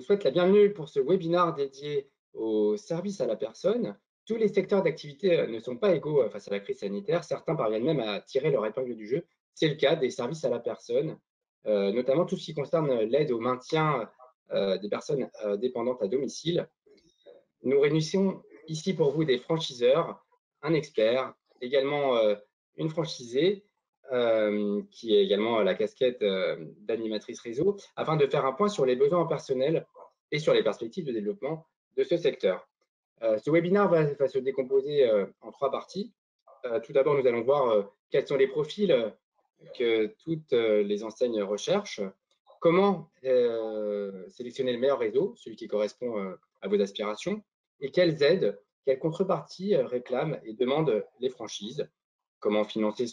souhaite la bienvenue pour ce webinaire dédié au service à la personne. Tous les secteurs d'activité ne sont pas égaux face à la crise sanitaire. Certains parviennent même à tirer leur épingle du jeu. C'est le cas des services à la personne, notamment tout ce qui concerne l'aide au maintien des personnes dépendantes à domicile. Nous réunissons ici pour vous des franchiseurs, un expert, également une franchisée, qui est également la casquette d'animatrice réseau, afin de faire un point sur les besoins personnels et sur les perspectives de développement de ce secteur. Ce webinaire va se décomposer en 3 parties. Tout d'abord, nous allons voir quels sont les profils que toutes les enseignes recherchent, comment sélectionner le meilleur réseau, celui qui correspond à vos aspirations, et quelles aides, quelles contreparties réclament et demandent les franchises. Comment financer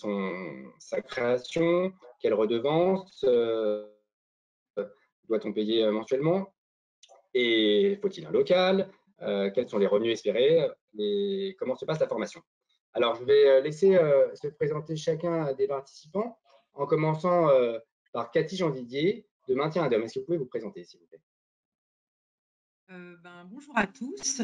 sa création, quelles redevances doit-on payer mensuellement, et faut-il un local, quels sont les revenus espérés, et comment se passe la formation. Alors, je vais laisser se présenter chacun des participants, en commençant par Cathy Jean-Didier de Maintien à Dom. Est-ce que vous pouvez vous présenter, s'il vous plaît? Bonjour à tous.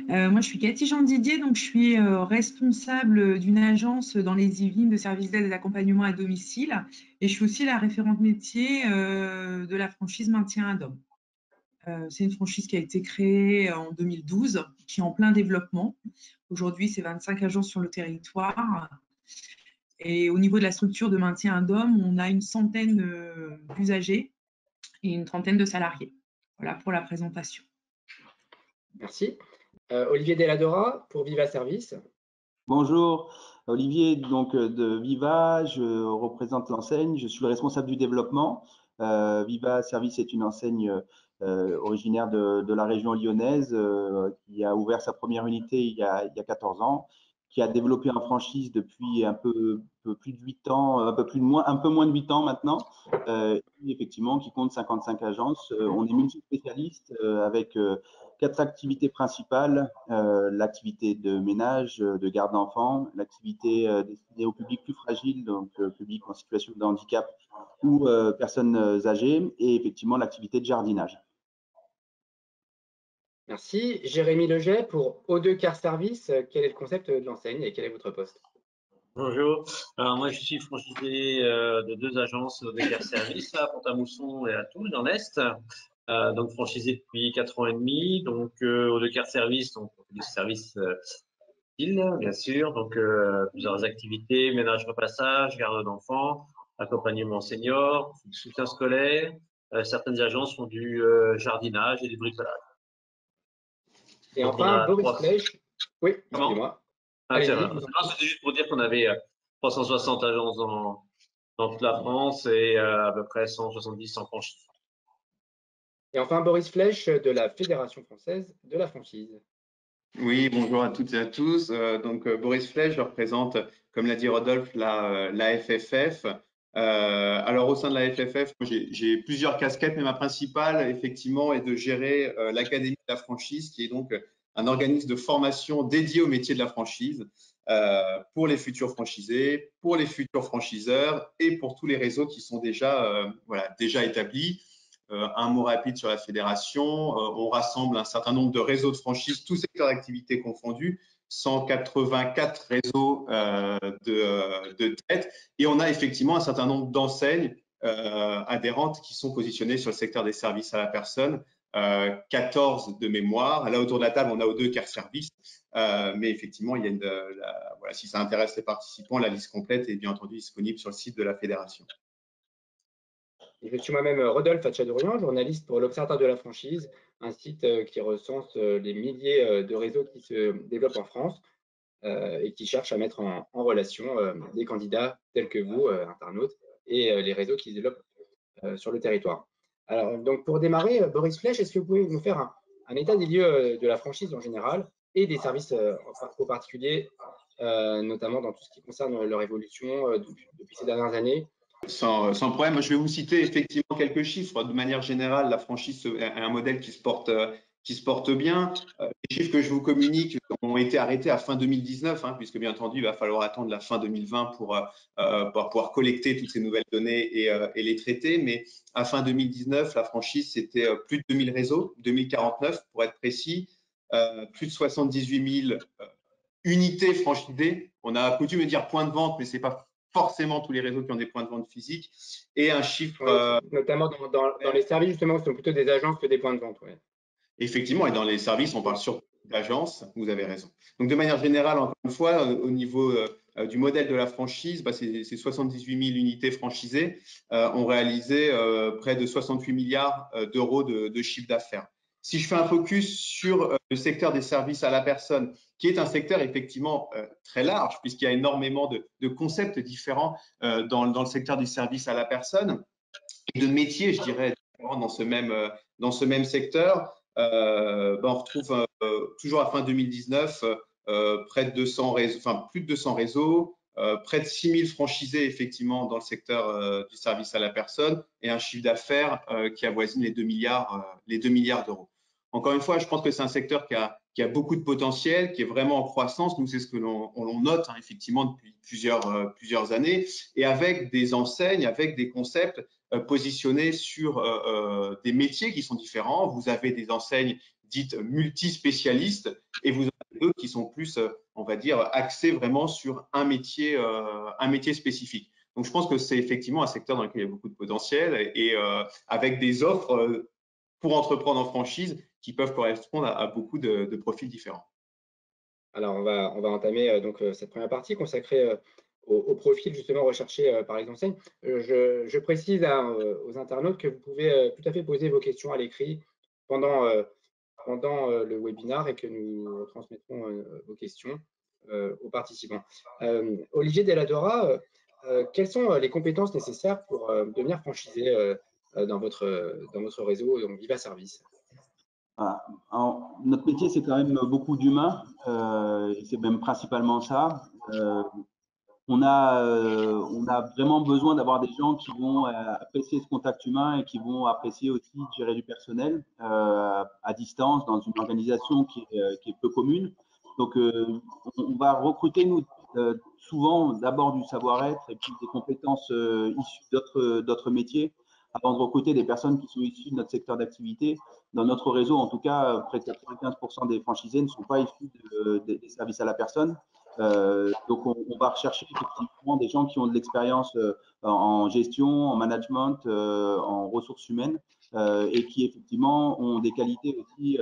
Moi, je suis Cathy Jean-Didier, donc je suis responsable d'une agence dans les Yvelines de services d'aide et d'accompagnement à domicile. Et je suis aussi la référente métier de la franchise Maintien à Dom. C'est une franchise qui a été créée en 2012, qui est en plein développement. Aujourd'hui, c'est 25 agences sur le territoire. Et au niveau de la structure de Maintien à Dom, on a une centaine d'usagers et une trentaine de salariés. Voilà pour la présentation. Merci. Olivier Deladora pour Viva Service. Bonjour, Olivier donc de Viva, je représente l'enseigne, je suis le responsable du développement. Viva Service est une enseigne originaire de la région lyonnaise qui a ouvert sa première unité il y a 14 ans, qui a développé en franchise depuis un peu plus de 8 ans, un peu moins de 8 ans maintenant, effectivement qui compte 55 agences. On est multispécialiste avec 4 activités principales, l'activité de ménage, de garde d'enfants, l'activité destinée au public plus fragile, donc public en situation de handicap ou personnes âgées, et effectivement l'activité de jardinage. Merci. Jérémy Leget pour O2 Car Service. Quel est le concept de l'enseigne et quel est votre poste? Bonjour. Alors moi je suis franchisé de 2 agences de Car Service à Pont-à-Mousson et à Toul dans l'Est. Donc franchisé depuis 4 ans et demi. Donc O2 Car Service, donc des services bien sûr. Donc plusieurs activités, ménage, repassage, garde d'enfants, accompagnement senior, soutien scolaire. Certaines agences font du jardinage et du bricolage. Et donc, enfin, Boris Flech. Oui, excusez-moi. C'était juste pour dire qu'on avait 360 agences dans toute la France et à peu près 170 en franchise. Et enfin, Boris Flech de la Fédération française de la franchise. Oui, bonjour à toutes et à tous. Donc, Boris Flech, je représente, comme l'a dit Rodolphe, la FFF. Alors, au sein de la FFF, j'ai plusieurs casquettes, mais ma principale, effectivement, est de gérer l'Académie de la franchise, qui est donc un organisme de formation dédié au métier de la franchise pour les futurs franchisés, pour les futurs franchiseurs et pour tous les réseaux qui sont déjà établis. Un mot rapide sur la fédération, on rassemble un certain nombre de réseaux de franchise, tous secteurs d'activité confondus, 184 réseaux de tête, et on a effectivement un certain nombre d'enseignes adhérentes qui sont positionnées sur le secteur des services à la personne, 14 de mémoire. Là, autour de la table, on a O2 Car Service, mais effectivement, il y a si ça intéresse les participants, la liste complète est bien entendu disponible sur le site de la fédération. Je suis moi-même Rodolphe Hatchadorian, journaliste pour l'Observatoire de la franchise, un site qui recense les milliers de réseaux qui se développent en France et qui cherche à mettre en relation des candidats tels que vous, internautes, et les réseaux qui se développent sur le territoire. Alors, donc pour démarrer, Boris Flech, est-ce que vous pouvez nous faire un état des lieux de la franchise en général et des services au particulier, notamment dans tout ce qui concerne leur évolution depuis ces dernières années? Sans problème. Je vais vous citer effectivement quelques chiffres. De manière générale, la franchise est un modèle qui se porte qui se portent bien. Les chiffres que je vous communique ont été arrêtés à fin 2019, hein, puisque bien entendu, il va falloir attendre la fin 2020 pour pouvoir collecter toutes ces nouvelles données et les traiter. Mais à fin 2019, la franchise, c'était plus de 2000 réseaux, 2049 pour être précis, plus de 78 000 unités franchisées. On a coutume de dire points de vente, mais ce n'est pas forcément tous les réseaux qui ont des points de vente physiques. Et un chiffre… notamment dans les services, justement, ce sont plutôt des agences que des points de vente. Ouais. Effectivement, et dans les services, on parle surtout d'agences, vous avez raison. Donc, de manière générale, encore une fois, au niveau du modèle de la franchise, ces 78 000 unités franchisées ont réalisé près de 68 milliards d'euros de chiffre d'affaires. Si je fais un focus sur le secteur des services à la personne, qui est un secteur effectivement très large, puisqu'il y a énormément de concepts différents dans le secteur des services à la personne, et de métiers, je dirais, dans ce même secteur, on retrouve toujours à fin 2019 près de 200 réseaux, enfin plus de 200 réseaux, près de 6000 franchisés effectivement dans le secteur du service à la personne et un chiffre d'affaires qui avoisine les 2 milliards d'euros. Encore une fois, je pense que c'est un secteur qui a beaucoup de potentiel, qui est vraiment en croissance. Nous, c'est ce que l'on note effectivement depuis plusieurs années, et avec des enseignes, avec des concepts positionnés sur des métiers qui sont différents. Vous avez des enseignes dites multispécialistes et vous en avez d'autres qui sont plus, on va dire, axés vraiment sur un métier spécifique. Donc, je pense que c'est effectivement un secteur dans lequel il y a beaucoup de potentiel et avec des offres pour entreprendre en franchise qui peuvent correspondre à beaucoup de profils différents. Alors, on va entamer donc cette première partie consacrée au profil justement recherché par les enseignes. Je précise aux internautes que vous pouvez tout à fait poser vos questions à l'écrit pendant le webinaire et que nous transmettrons vos questions aux participants. Olivier Delladora, quelles sont les compétences nécessaires pour devenir franchisé dans votre réseau, donc Viva Service? Alors, notre métier, c'est quand même beaucoup d'humains, c'est même principalement ça. On a vraiment besoin d'avoir des gens qui vont apprécier ce contact humain et qui vont apprécier aussi de gérer du personnel à distance dans une organisation qui est peu commune. Donc, on va recruter, nous, souvent d'abord du savoir-être et puis des compétences issues d'autres métiers avant de recruter des personnes qui sont issues de notre secteur d'activité. Dans notre réseau, en tout cas, près de 95% des franchisés ne sont pas issus des services à la personne. Donc, on va rechercher effectivement des gens qui ont de l'expérience en gestion, en management, en ressources humaines et qui effectivement ont des qualités aussi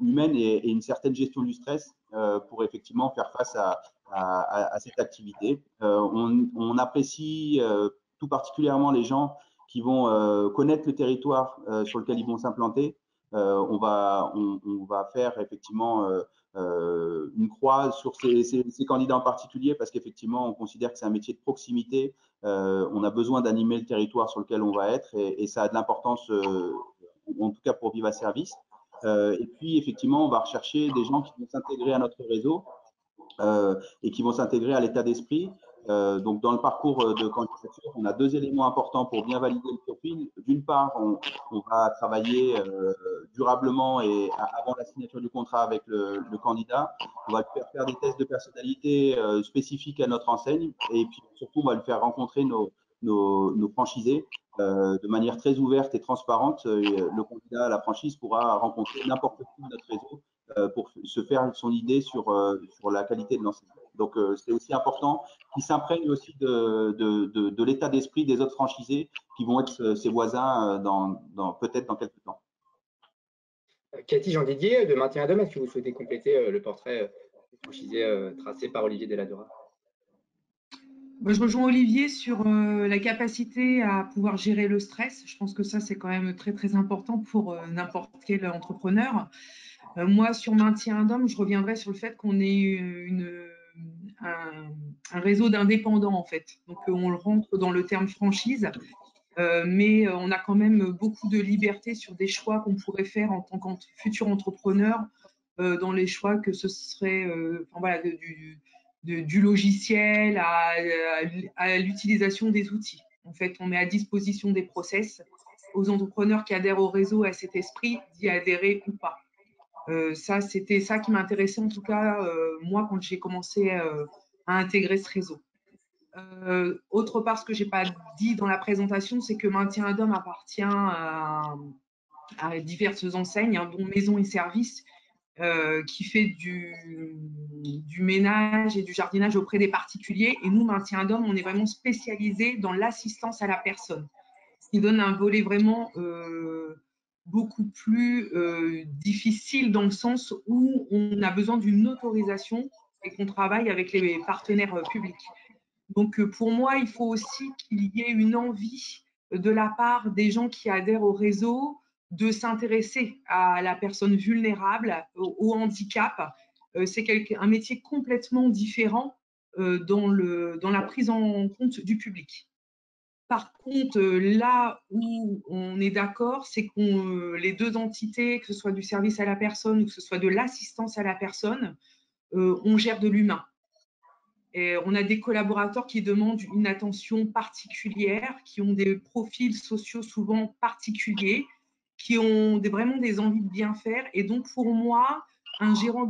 humaines et une certaine gestion du stress pour effectivement faire face à cette activité. On apprécie tout particulièrement les gens qui vont connaître le territoire sur lequel ils vont s'implanter. On va faire effectivement une croix sur ces candidats en particulier parce qu'effectivement, on considère que c'est un métier de proximité. On a besoin d'animer le territoire sur lequel on va être et ça a de l'importance, en tout cas pour Viva Service. Et puis, effectivement, on va rechercher des gens qui vont s'intégrer à notre réseau et qui vont s'intégrer à l'état d'esprit. Donc, dans le parcours de candidature, on a deux éléments importants pour bien valider le profil. D'une part, on va travailler durablement et avant la signature du contrat avec le candidat. On va lui faire des tests de personnalité spécifiques à notre enseigne et puis surtout, on va lui faire rencontrer nos franchisés de manière très ouverte et transparente. Le candidat à la franchise pourra rencontrer n'importe qui de notre réseau pour se faire son idée sur la qualité de l'enseignement. Donc, c'est aussi important qu'ils s'imprègnent aussi de l'état d'esprit des autres franchisés qui vont être ses voisins peut-être dans quelques temps. Cathy Jean-Didier de Maintien à Dôme, est-ce que vous souhaitez compléter le portrait du franchisé tracé par Olivier Delladora? Je rejoins Olivier sur la capacité à pouvoir gérer le stress. Je pense que ça, c'est quand même très, très important pour n'importe quel entrepreneur. Moi, sur Maintien à Dôme, je reviendrai sur le fait qu'on ait un réseau d'indépendants, en fait. Donc, on le rentre dans le terme franchise, mais on a quand même beaucoup de liberté sur des choix qu'on pourrait faire en tant que futur entrepreneur, dans les choix que ce serait voilà, du logiciel à l'utilisation des outils. En fait, on met à disposition des process aux entrepreneurs qui adhèrent au réseau à cet esprit d'y adhérer ou pas. C'était ça qui m'intéressait en tout cas, moi, quand j'ai commencé à intégrer ce réseau. Autre part, ce que je n'ai pas dit dans la présentation, c'est que Maintien d'Homme appartient à diverses enseignes, hein, dont Maison et Services, qui fait du ménage et du jardinage auprès des particuliers. Et nous, Maintien d'Homme, on est vraiment spécialisé dans l'assistance à la personne, ce qui donne un volet vraiment beaucoup plus difficile dans le sens où on a besoin d'une autorisation et qu'on travaille avec les partenaires publics. Donc, pour moi, il faut aussi qu'il y ait une envie de la part des gens qui adhèrent au réseau de s'intéresser à la personne vulnérable, au handicap. C'est un métier complètement différent dans la prise en compte du public. Par contre, là où on est d'accord, c'est que les deux entités, que ce soit du service à la personne ou que ce soit de l'assistance à la personne, on gère de l'humain. Et on a des collaborateurs qui demandent une attention particulière, qui ont des profils sociaux souvent particuliers, qui ont vraiment des envies de bien faire. Et donc, pour moi, un gérant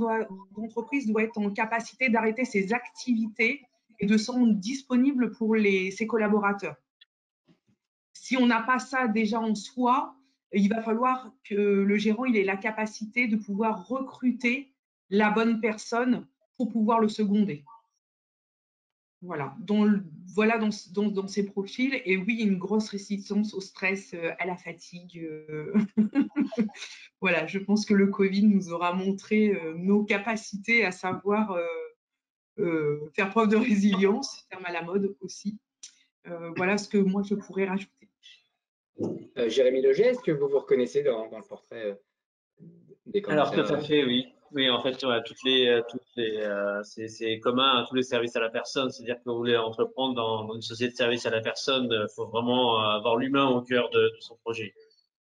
d'entreprise doit être en capacité d'arrêter ses activités et de se rendre disponible pour ses collaborateurs. Si on n'a pas ça déjà en soi, il va falloir que le gérant ait la capacité de pouvoir recruter la bonne personne pour pouvoir le seconder. Voilà, dans ces profils. Et oui, une grosse résistance au stress, à la fatigue. Voilà, je pense que le Covid nous aura montré nos capacités à savoir faire preuve de résilience, terme à la mode aussi. Voilà ce que moi, je pourrais rajouter. Jérémy Leger, est-ce que vous vous reconnaissez dans le portrait des candidats? Alors, tout à fait, oui. Oui, en fait, ouais, c'est commun à tous les services à la personne. C'est-à-dire que vous voulez entreprendre dans une société de service à la personne, il faut vraiment avoir l'humain au cœur de son projet.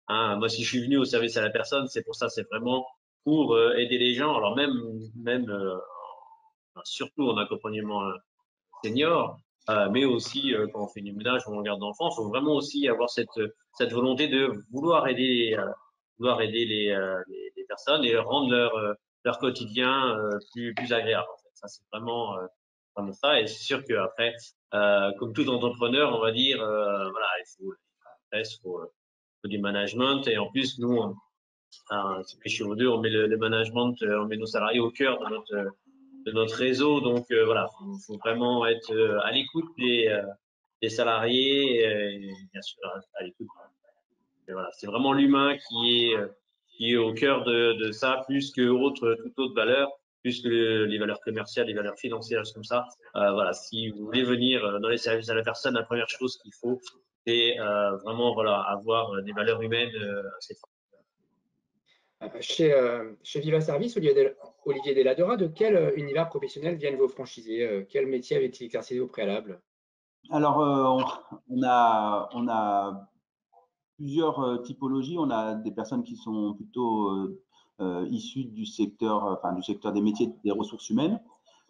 Hein, moi, si je suis venu au service à la personne, c'est pour ça, c'est vraiment pour aider les gens. Alors même surtout en accompagnement senior, mais aussi quand on fait du ménage ou on garde d'enfants, il faut vraiment aussi avoir cette volonté de vouloir aider les personnes et rendre leur quotidien plus agréable. En fait. Ça, c'est vraiment ça. Et c'est sûr qu'après, comme tout entrepreneur, on va dire, voilà, il faut du management. Et en plus, nous, c'est chez vous deux, on met le management, on met nos salariés au cœur de notre réseau. Donc voilà, faut vraiment être à l'écoute des salariés et bien sûr à l'écoute. Voilà, c'est vraiment l'humain qui est au cœur de ça, plus que toute autre valeur, plus que les valeurs commerciales, les valeurs financières, comme ça. Voilà, si vous voulez venir dans les services à la personne, la première chose qu'il faut, c'est vraiment voilà avoir des valeurs humaines assez fortes. Chez Viva Service, Olivier Deladora, de quel univers professionnel viennent vos franchisés? Quel métier avaient-ils exercé au préalable? Alors, on a plusieurs typologies. On a des personnes qui sont plutôt issues du secteur des métiers des ressources humaines.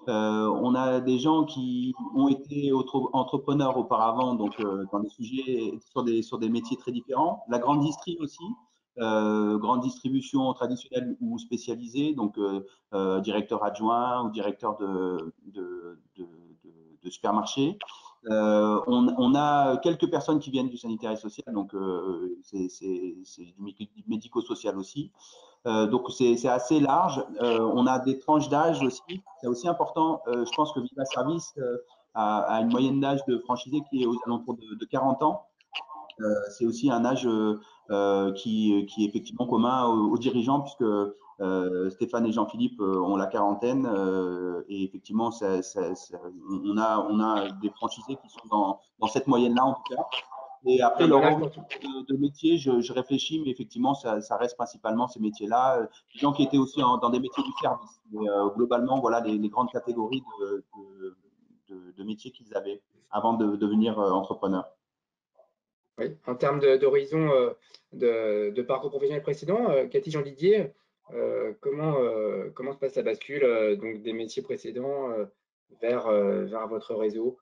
On a des gens qui ont été entrepreneurs auparavant, donc dans des sujets sur des métiers très différents. La grande distri aussi, grande distribution traditionnelle ou spécialisée, donc directeur adjoint ou directeur de supermarché. On a quelques personnes qui viennent du sanitaire et social, donc c'est du médico-social aussi. Donc c'est assez large. On a des tranches d'âge aussi. C'est aussi important. Je pense que Viva Service a une moyenne d'âge de franchisé qui est aux alentours de 40 ans. C'est aussi un âge qui est effectivement commun aux dirigeants, puisque Stéphane et Jean-Philippe ont la quarantaine et effectivement, on a des franchisés qui sont dans cette moyenne-là en tout cas. Et après, leur envie de métier, je réfléchis, mais effectivement, ça reste principalement ces métiers-là. Des gens qui étaient aussi dans des métiers du service. Mais globalement, voilà les grandes catégories de métiers qu'ils avaient avant de devenir entrepreneurs. Oui. En termes d'horizon de parcours professionnel précédent, Cathy Jean Didier, comment se passe la bascule donc des métiers précédents vers votre réseau?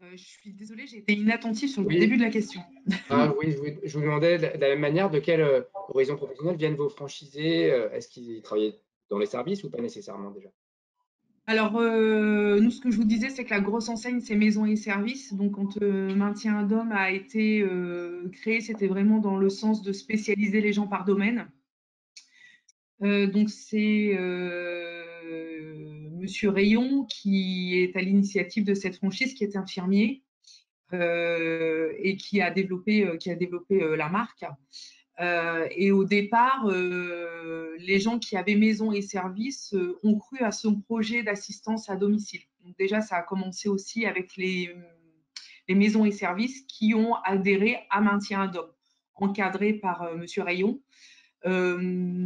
Je suis désolée, j'ai été inattentive sur le Oui. début de la question. Ah oui, je vous demandais de la même manière de quel horizon professionnel viennent vos franchisés. Est-ce qu'ils travaillaient dans les services ou pas nécessairement déjà? Alors, nous, ce que je vous disais, c'est que la grosse enseigne, c'est Maison et Services. Donc, quand Maintien un Dôme a été créé, c'était vraiment dans le sens de spécialiser les gens par domaine. Donc, c'est Monsieur Rayon qui est à l'initiative de cette franchise, qui est infirmier et qui a développé la marque. Et au départ, les gens qui avaient maison et service ont cru à son projet d'assistance à domicile. Donc déjà, ça a commencé aussi avec les maisons et services qui ont adhéré à Maintien un Dôme, encadré par Monsieur Rayon. Nous,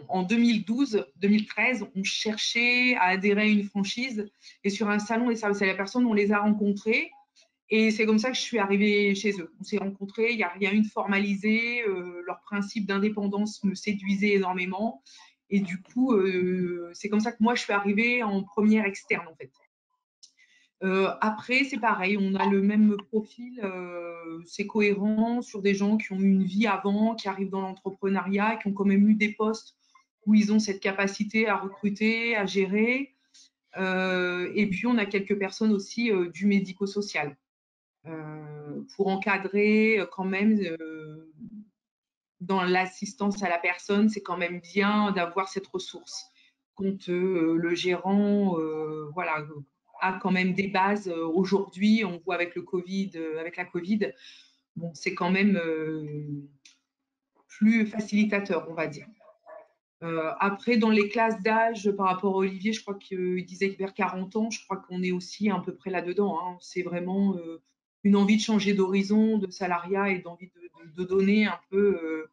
en 2012-2013, on cherchait à adhérer à une franchise et sur un salon des services à la personne, on les a rencontrés. Et c'est comme ça que je suis arrivée chez eux. On s'est rencontrés, il n'y a rien eu de formalisé. Leur principe d'indépendance me séduisait énormément. Et du coup, c'est comme ça que moi, je suis arrivée en première externe, en fait. Après, c'est pareil, on a le même profil, c'est cohérent sur des gens qui ont eu une vie avant, qui arrivent dans l'entrepreneuriat, qui ont quand même eu des postes où ils ont cette capacité à recruter, à gérer. Et puis, on a quelques personnes aussi du médico-social pour encadrer quand même dans l'assistance à la personne, c'est quand même bien d'avoir cette ressource. Quand le gérant voilà, a quand même des bases aujourd'hui, on voit avec le Covid, avec la Covid, bon, c'est quand même plus facilitateur, on va dire. Après, dans les classes d'âge, par rapport à Olivier, je crois qu'il disait que vers 40 ans, je crois qu'on est aussi à peu près là-dedans. Hein. C'est vraiment une envie de changer d'horizon, de salariat et d'envie de donner un peu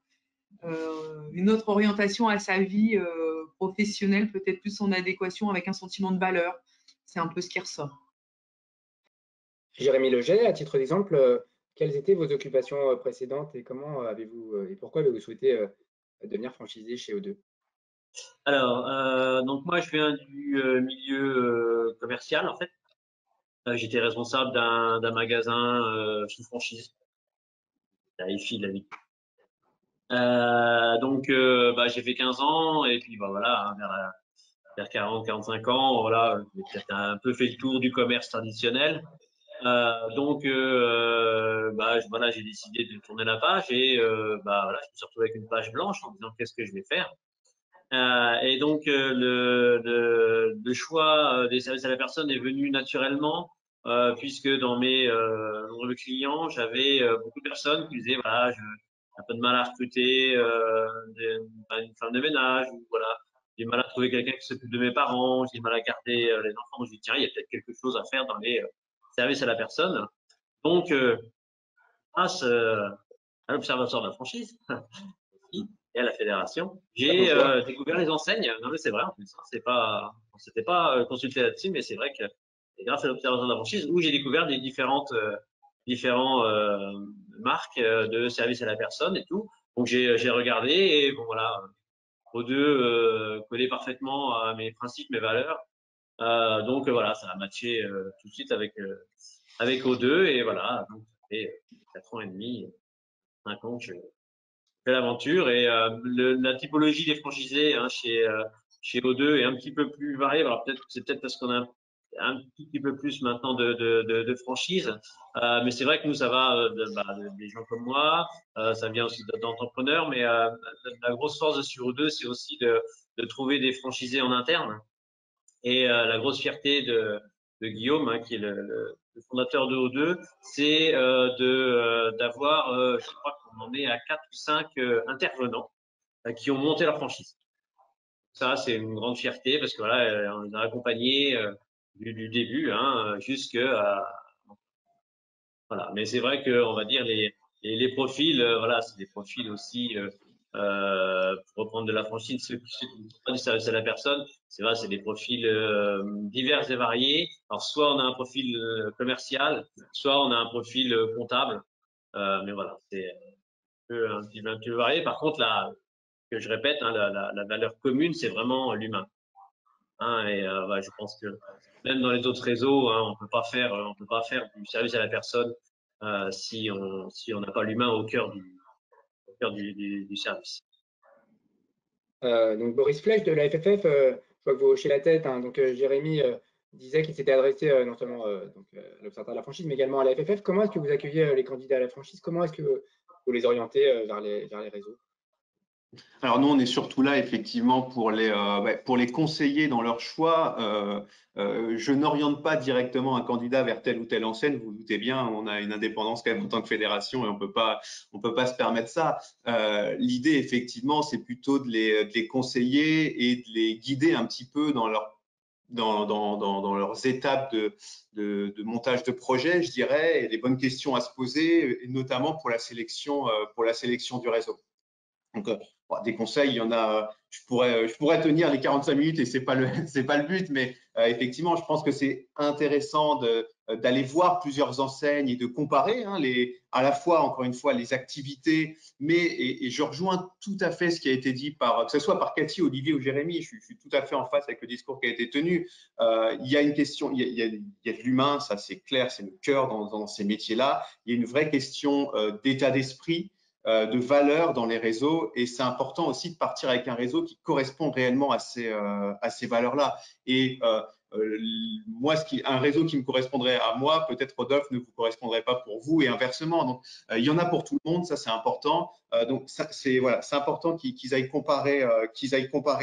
une autre orientation à sa vie professionnelle, peut-être plus en adéquation avec un sentiment de valeur. C'est un peu ce qui ressort. Jérémy Leget, à titre d'exemple, quelles étaient vos occupations précédentes et comment avez-vous et pourquoi avez-vous souhaité devenir franchisé chez O2? Alors, donc moi, je viens du milieu commercial, en fait. J'étais responsable d'un magasin sous franchise, à EFI, la vie. Donc, bah, j'ai fait 15 ans et puis bah, voilà, hein, vers 40, 45 ans, voilà, j'ai peut-être un peu fait le tour du commerce traditionnel. Donc, bah, voilà, j'ai décidé de tourner la page et bah, voilà, je me suis retrouvé avec une page blanche en disant qu'est-ce que je vais faire. Et donc, le choix des services à la personne est venu naturellement, puisque dans dans le client, j'avais beaucoup de personnes qui disaient, voilà, j'ai un peu de mal à recruter une femme de ménage, ou voilà, j'ai du mal à trouver quelqu'un qui s'occupe de mes parents, j'ai du mal à garder les enfants. Je dis, tiens, il y a peut-être quelque chose à faire dans les services à la personne. Donc, grâce à l'Observatoire de la franchise, et à la fédération. J'ai découvert les enseignes. Non, mais c'est vrai en plus. Hein, c'est pas, on s'était pas consulté là-dessus, mais c'est vrai que c'est grâce à l'observation de la franchise où j'ai découvert des différents marques de services à la personne et tout. Donc j'ai regardé et bon voilà, aux deux collait parfaitement à mes principes, mes valeurs. Donc voilà, ça a matché tout de suite avec O2 et voilà. Donc ça fait 4 ans et demi, 5 ans que je fais l'aventure et la typologie des franchisés hein, chez O2 est un petit peu plus variée. Alors peut-être c'est peut-être parce qu'on a un tout petit peu plus maintenant de franchises, mais c'est vrai que nous ça va des gens comme moi, ça vient aussi d'entrepreneurs, mais la grosse force de sur O2 c'est aussi de trouver des franchisés en interne. Et la grosse fierté de Guillaume, hein, qui est le fondateur de O2, c'est d'avoir, je crois qu'on en est à 4 ou 5 intervenants qui ont monté leur franchise. Ça, c'est une grande fierté parce que voilà, on les a accompagnés du début hein, jusqu'à voilà. Mais c'est vrai que on va dire les profils, voilà, c'est des profils aussi pour reprendre de la franchise, ceux qui ne font pas du service à la personne, c'est vrai, c'est des profils divers et variés. Alors soit on a un profil commercial, soit on a un profil comptable. Mais voilà, c'est un petit peu varié. Par contre, là, que je répète, hein, la valeur commune, c'est vraiment l'humain. hein, et je pense que même dans les autres réseaux, hein, on peut pas faire du service à la personne si on n'a pas l'humain au cœur du service. Donc Boris Flech de la FFF, je vois que vous hochez la tête, hein. Donc Jérémy disait qu'il s'était adressé non seulement à l'Observatoire de la franchise, mais également à la FFF. Comment est-ce que vous accueillez les candidats à la franchise? Comment est-ce que vous les orientez vers les réseaux? Alors nous, on est surtout là effectivement pour les conseiller dans leur choix. Je n'oriente pas directement un candidat vers telle ou telle enseigne. Vous vous doutez bien, on a une indépendance quand même en tant que fédération et on peut pas se permettre ça. L'idée effectivement, c'est plutôt de les conseiller et de les guider un petit peu dans leurs étapes de montage de projet, je dirais, et les bonnes questions à se poser, et notamment pour la sélection du réseau. Donc, des conseils, il y en a. Je pourrais tenir les 45 minutes et c'est pas le but, mais effectivement, je pense que c'est intéressant d'aller voir plusieurs enseignes et de comparer à la fois, encore une fois, les activités, et je rejoins tout à fait ce qui a été dit que ce soit par Cathy, Olivier ou Jérémy. Je suis tout à fait en face avec le discours qui a été tenu. Il y a une question, il y a de l'humain, ça c'est clair, c'est le cœur dans ces métiers-là. Il y a une vraie question d'état d'esprit, de valeur dans les réseaux, et c'est important aussi de partir avec un réseau qui correspond réellement à ces valeurs-là. Et moi, un réseau qui me correspondrait à moi, peut-être Rodolphe ne vous correspondrait pas pour vous, et inversement. Donc, il y en a pour tout le monde, ça c'est important. Donc, c'est important qu'ils aillent comparer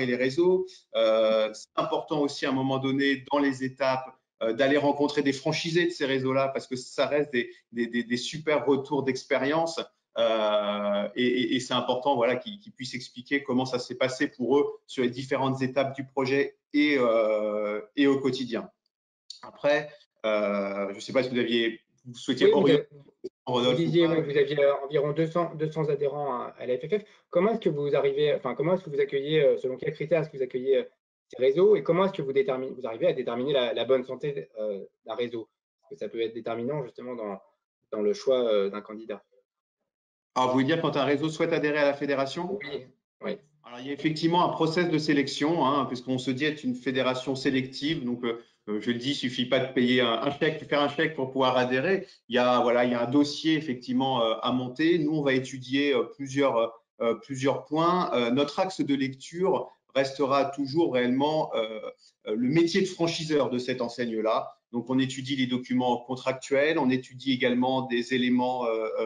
les réseaux. C'est important aussi à un moment donné dans les étapes d'aller rencontrer des franchisés de ces réseaux-là, parce que ça reste des super retours d'expérience. Et c'est important qu'ils puissent expliquer comment ça s'est passé pour eux sur les différentes étapes du projet et au quotidien. Après, je ne sais pas si vous souhaitiez orienter vous disiez que vous aviez environ 200 adhérents à la FFF. Comment est-ce que vous accueillez, selon quels critères est-ce que vous accueillez ces réseaux, et comment est-ce que vous arrivez à déterminer la bonne santé d'un réseau? Parce que ça peut être déterminant justement dans le choix d'un candidat. Alors, vous voulez dire quand un réseau souhaite adhérer à la fédération? Oui. Alors, il y a effectivement un process de sélection, puisqu'on se dit être une fédération sélective. Donc, je le dis, il suffit pas de payer faire un chèque pour pouvoir adhérer. Il y a un dossier effectivement à monter. Nous, on va étudier plusieurs points. Notre axe de lecture restera toujours réellement le métier de franchiseur de cette enseigne-là. Donc, on étudie les documents contractuels, on étudie également des éléments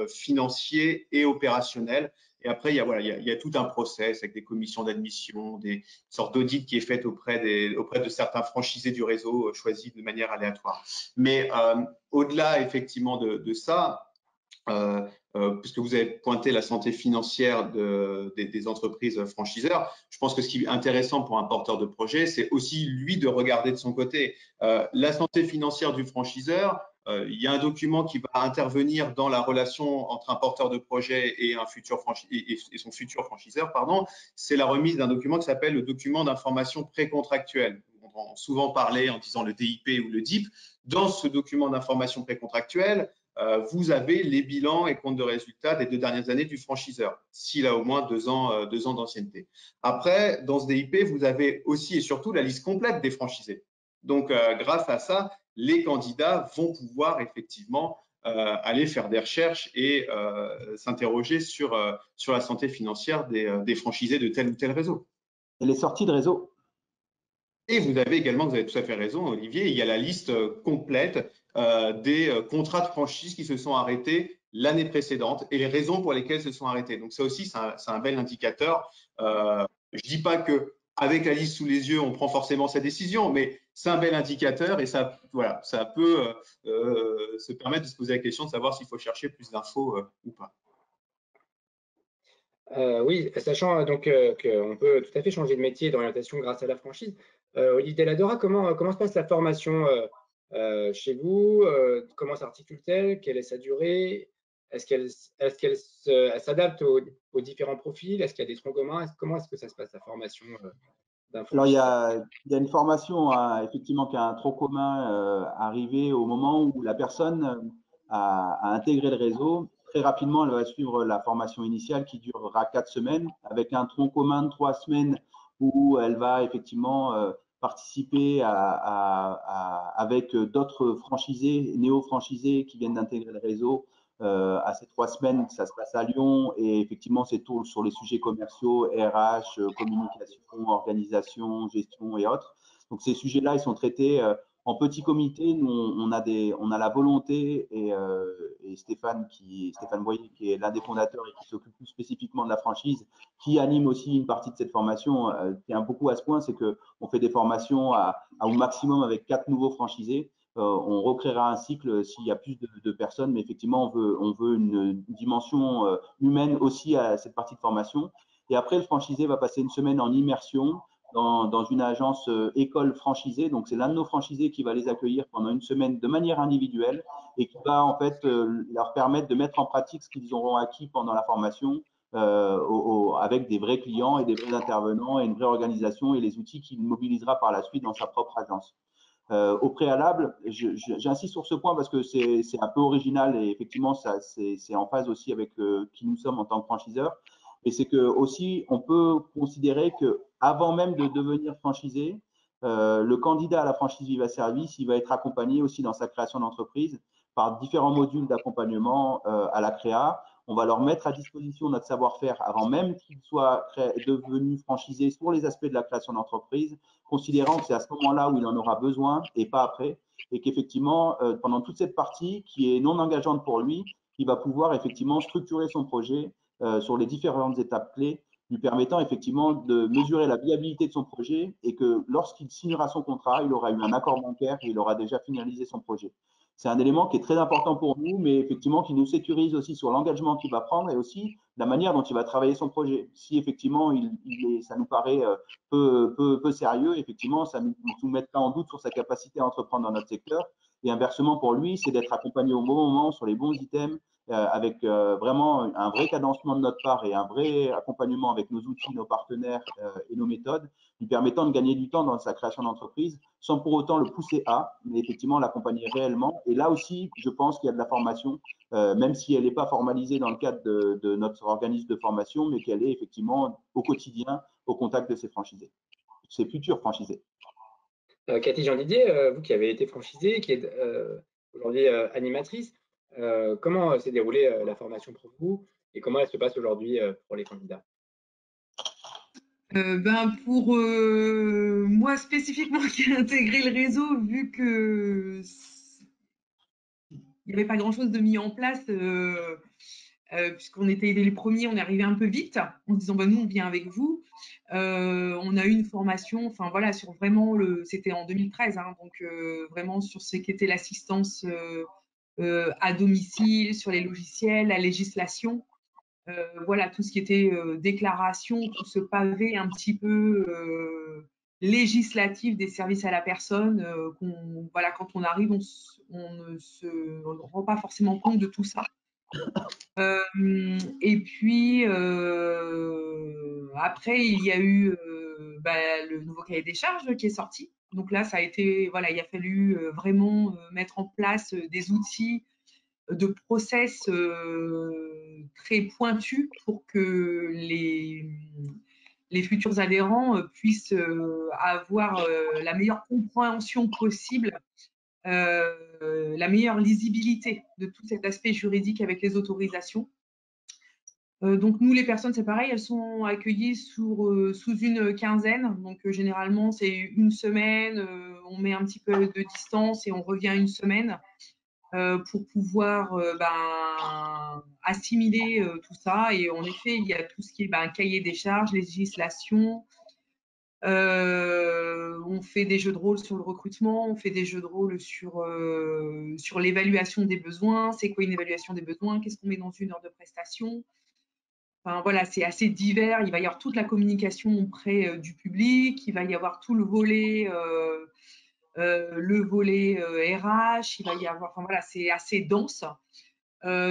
financiers et opérationnels. Et après, il y a tout un process avec des commissions d'admission, des sortes d'audits qui est fait auprès de certains franchisés du réseau choisis de manière aléatoire. Mais au-delà effectivement de ça, puisque vous avez pointé la santé financière des entreprises franchiseurs, je pense que ce qui est intéressant pour un porteur de projet, c'est aussi lui de regarder de son côté la santé financière du franchiseur. Il y a un document qui va intervenir dans la relation entre un porteur de projet et son futur franchiseur, pardon. C'est la remise d'un document qui s'appelle le document d'information précontractuelle. On entend souvent parler en disant le DIP ou le DIP. Dans ce document d'information précontractuelle, vous avez les bilans et comptes de résultats des 2 dernières années du franchiseur, s'il a au moins 2 ans d'ancienneté. Après, dans ce DIP, vous avez aussi et surtout la liste complète des franchisés. Donc, grâce à ça, les candidats vont pouvoir effectivement aller faire des recherches et s'interroger sur la santé financière des franchisés de tel ou tel réseau. Et les sorties de réseau. Et vous avez tout à fait raison, Olivier, il y a la liste complète des contrats de franchise qui se sont arrêtés l'année précédente et les raisons pour lesquelles se sont arrêtés. Donc ça aussi, c'est un bel indicateur. Je ne dis pas qu'avec la liste sous les yeux, on prend forcément sa décision, mais c'est un bel indicateur et ça peut se permettre de se poser la question de savoir s'il faut chercher plus d'infos ou pas. Oui, sachant donc qu'on peut tout à fait changer de métier et d'orientation grâce à la franchise. Olivier Deladora, comment se passe la formation chez vous? Comment s'articule-t-elle? Quelle est sa durée? Est-ce qu'elle s'adapte aux différents profils? Est-ce qu'il y a des troncs communs? Comment est-ce que ça se passe, la formation d'un Alors, il y franchiseur? a une formation effectivement qui a un tronc commun arrivé au moment où la personne a intégré le réseau. Très rapidement, elle va suivre la formation initiale qui durera 4 semaines avec un tronc commun de 3 semaines où elle va effectivement participer avec d'autres franchisés, néo-franchisés qui viennent d'intégrer le réseau à ces 3 semaines. Ça se passe à Lyon et effectivement, c'est tout sur les sujets commerciaux, RH, communication, organisation, gestion et autres. Donc, ces sujets-là, ils sont traités en petit comité. Nous, on a la volonté et Stéphane Boyer, qui est l'un des fondateurs et qui s'occupe plus spécifiquement de la franchise, qui anime aussi une partie de cette formation, tient beaucoup à ce point, c'est qu'on fait des formations au maximum avec 4 nouveaux franchisés. On recréera un cycle s'il y a plus de personnes, mais effectivement, on veut une dimension humaine aussi à cette partie de formation. Et après, le franchisé va passer une semaine en immersion dans une agence école franchisée. Donc, c'est l'un de nos franchisés qui va les accueillir pendant une semaine de manière individuelle et qui va en fait leur permettre de mettre en pratique ce qu'ils auront acquis pendant la formation avec des vrais clients et des vrais intervenants et une vraie organisation et les outils qu'il mobilisera par la suite dans sa propre agence. Au préalable, j'insiste sur ce point parce que c'est un peu original et effectivement, c'est en phase aussi avec qui nous sommes en tant que franchiseurs. Et c'est que aussi, on peut considérer que avant même de devenir franchisé, le candidat à la franchise Viva Service, il va être accompagné aussi dans sa création d'entreprise par différents modules d'accompagnement à la créa. On va leur mettre à disposition notre savoir-faire avant même qu'ils soient devenus franchisés sur les aspects de la création d'entreprise, considérant que c'est à ce moment-là où il en aura besoin et pas après, et qu'effectivement, pendant toute cette partie qui est non engageante pour lui, il va pouvoir effectivement structurer son projet sur les différentes étapes clés, lui permettant effectivement de mesurer la viabilité de son projet et que lorsqu'il signera son contrat, il aura eu un accord bancaire et il aura déjà finalisé son projet. C'est un élément qui est très important pour nous, mais effectivement qui nous sécurise aussi sur l'engagement qu'il va prendre et aussi la manière dont il va travailler son projet. Si effectivement ça nous paraît peu sérieux, effectivement, ça ne nous met pas en doute sur sa capacité à entreprendre dans notre secteur. Et inversement, pour lui, c'est d'être accompagné au bon moment sur les bons items, avec vraiment un vrai cadencement de notre part et un vrai accompagnement avec nos outils, nos partenaires et nos méthodes, lui permettant de gagner du temps dans sa création d'entreprise sans pour autant le pousser mais effectivement l'accompagner réellement. Et là aussi, je pense qu'il y a de la formation, même si elle n'est pas formalisée dans le cadre de notre organisme de formation, mais qu'elle est effectivement au quotidien au contact de ses franchisés, ses futurs franchisés. Cathy Jean-Didier, vous qui avez été franchisée, qui êtes aujourd'hui animatrice, comment s'est déroulée la formation pour vous et comment elle se passe aujourd'hui pour les candidats? Pour moi spécifiquement qui ai intégré le réseau, vu que il n'y avait pas grand-chose de mis en place, puisqu'on était les premiers, on est arrivé un peu vite en disant bah, nous on vient avec vous. On a eu une formation, enfin voilà, sur vraiment c'était en 2013, hein, donc vraiment sur ce qu'était l'assistance à domicile, sur les logiciels, la législation. Voilà, tout ce qui était déclaration, tout ce pavé un petit peu législatif des services à la personne. Voilà, quand on arrive, on ne se rend pas forcément compte de tout ça. Et puis, après, il y a eu le nouveau cahier des charges qui est sorti. Donc là, ça a été, voilà, il a fallu vraiment mettre en place des outils de process très pointus pour que les futurs adhérents puissent avoir la meilleure compréhension possible, la meilleure lisibilité de tout cet aspect juridique avec les autorisations. Donc nous, les personnes, c'est pareil, elles sont accueillies sous une quinzaine. Donc généralement, c'est une semaine, on met un petit peu de distance et on revient une semaine. Pour pouvoir assimiler tout ça. Et en effet, il y a tout ce qui est cahier des charges, législation. On fait des jeux de rôle sur le recrutement, on fait des jeux de rôle sur l'évaluation des besoins. C'est quoi une évaluation des besoins? Qu'est-ce qu'on met dans une heure de prestation? Enfin, voilà, c'est assez divers. Il va y avoir toute la communication auprès du public. Il va y avoir tout le volet RH, il va y avoir, enfin voilà, c'est assez dense.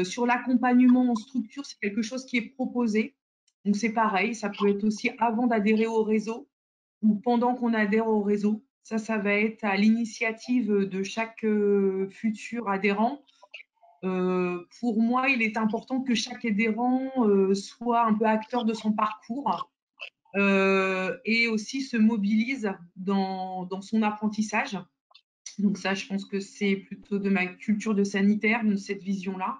Sur l'accompagnement en structure, c'est quelque chose qui est proposé. Donc c'est pareil, ça peut être aussi avant d'adhérer au réseau ou pendant qu'on adhère au réseau. Ça va être à l'initiative de chaque futur adhérent. Pour moi, il est important que chaque adhérent soit un peu acteur de son parcours et aussi se mobilise dans son apprentissage. Donc ça, je pense que c'est plutôt de ma culture de sanitaire, de cette vision-là.